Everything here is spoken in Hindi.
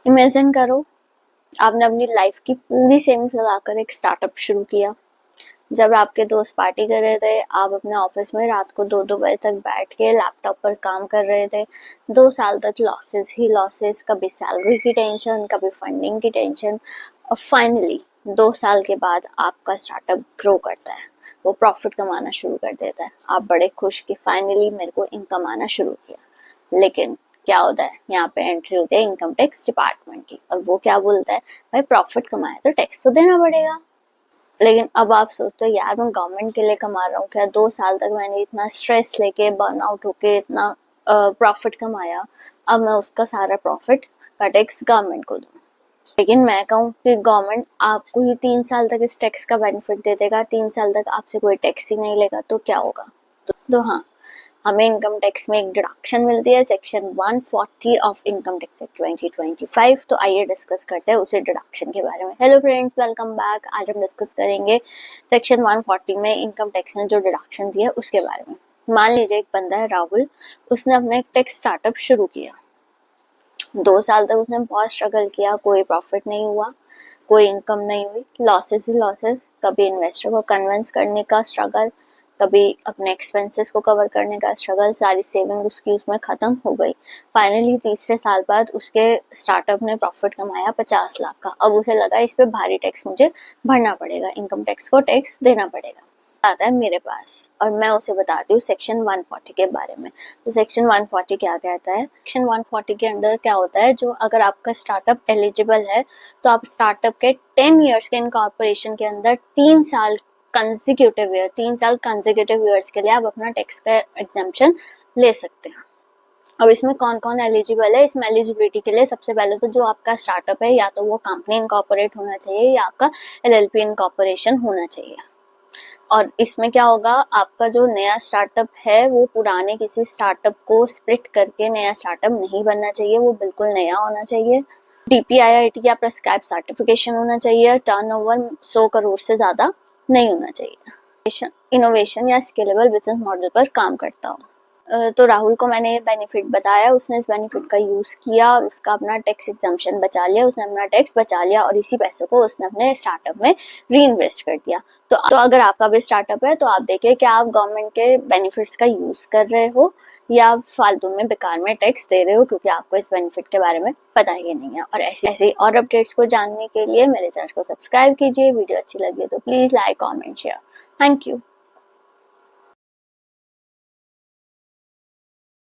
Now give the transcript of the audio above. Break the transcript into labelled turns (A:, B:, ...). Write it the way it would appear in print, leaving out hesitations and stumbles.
A: इमेजिन करो, आपने अपनी लाइफ की पूरी सेविंग्स लगाकर एक स्टार्टअप शुरू किया। जब आपके दोस्त पार्टी कर रहे थे, आप अपने ऑफिस में रात को 2-2 बजे तक बैठ के लैपटॉप पर काम कर रहे थे। 2 साल तक लॉसेस ही लॉसेस, कभी सैलरी की टेंशन, कभी फंडिंग की टेंशन, और फाइनली 2 साल के बाद आपका स्टार्टअप ग्रो करता है, वो प्रॉफिट कमाना शुरू कर देता है। आप बड़े खुश कि फाइनली मेरे को इनकम आना शुरू किया। लेकिन क्या होता है, यहाँ पे एंट्री होती है इनकम टैक्स डिपार्टमेंट की, और वो क्या बोलता है, भाई प्रॉफिट कमाया तो टैक्स तो देना पड़ेगा। लेकिन अब आप सोचते हो, यार मैं गवर्नमेंट के लिए कमा रहा हूँ, क्या 2 साल तक मैंने इतना स्ट्रेस लेके बर्नआउट होके इतना प्रॉफिट कमाया, अब मैं उसका सारा प्रॉफिट का टैक्स गवर्नमेंट को दूँ। लेकिन मैं कहूँ कि गवर्नमेंट आपको ही 3 साल तक इस टैक्स का बेनिफिट दे देगा, 3 साल तक आपसे कोई टैक्स ही नहीं लेगा, तो क्या होगा? तो हाँ, हमें इनकम टैक्स में एक डिडक्शन मिलती है, section 140 of income tax act 2025। तो आइए डिस्कस करते हैं उसी डिडक्शन के बारे में। Hello friends, welcome back. आज हम डिस्कस करेंगे सेक्शन 140 में इनकम टैक्स ने जो डिडक्शन दिया है उसके बारे में। मान लीजिए एक बंदा है राहुल, उसने अपना एक टैक्स स्टार्टअप शुरू किया। 2 साल तक उसने बहुत स्ट्रगल किया, कोई प्रॉफिट नहीं हुआ, कोई इनकम नहीं हुई, लॉसेस ही लॉसेस। कभी इन्वेस्टर को कन्विंस करने का स्ट्रगल, कभी अपने एक्सपेंसेस को कवर करने का स्ट्रगल, सारी सेविंग उसकी उसमें खत्म हो गई। फाइनली तीसरे साल बाद उसके स्टार्टअप ने प्रॉफिट कमाया 50 लाख का। अब उसे लगा इस पे भारी टैक्स मुझे भरना पड़ेगा, इनकम टैक्स को टैक्स देना पड़ेगा। आता है मेरे पास और मैं उसे बताती हूँ सेक्शन 140 के बारे में। तो सेक्शन 140 क्या कहता है? सेक्शन 140 के अंदर क्या होता है, जो अगर आपका स्टार्टअप एलिजिबल है तो आप स्टार्टअप के 10 इयर्स के इनकॉर्पोरेशन के अंदर 3 साल कंसेक्यूटिव ईयर, 3 साल कंसेक्यूटिव ईयर्स के लिए आप अपना टैक्स का एग्जेम्पशन ले सकते हैं। अब इसमें कौन कौन एलिजिबल है? इसमें एलिजिबिलिटी के लिए सबसे पहले तो जो आपका स्टार्टअप है, या तो वो कंपनी इनकॉर्पोरेट होना चाहिए या आपका एलएलपी इनकॉर्पोरेशन होना चाहिए। और इसमें क्या होगा, आपका जो नया स्टार्टअप है वो पुराने किसी स्टार्टअप को स्प्लिट करके नया स्टार्टअप नहीं बनना चाहिए, वो बिल्कुल नया होना चाहिए। DPIIT या प्रेस्क्राइब सर्टिफिकेशन होना चाहिए। टर्नओवर 100 करोड़ से ज्यादा नहीं होना चाहिए। इनोवेशन या स्केलेबल बिजनेस मॉडल पर काम करता हो। तो राहुल को मैंने ये बेनिफिट बताया, उसने इस बेनिफिट का यूज किया और उसका अपना टैक्स एग्जम्पशन बचा लिया, उसने अपना टैक्स बचा लिया और इसी पैसों को उसने अपने स्टार्टअप में री इन्वेस्ट कर दिया। तो अगर आपका भी स्टार्टअप है तो आप देखिए क्या आप गवर्नमेंट के बेनिफिट्स का यूज कर रहे हो या फालतू में बेकार में टैक्स दे रहे हो, क्योंकि आपको इस बेनिफिट के बारे में पता ही नहीं है। और ऐसे और अपडेट्स को जानने के लिए मेरे चैनल को सब्सक्राइब कीजिए। वीडियो अच्छी लगी तो please like, comment, share. Thank you.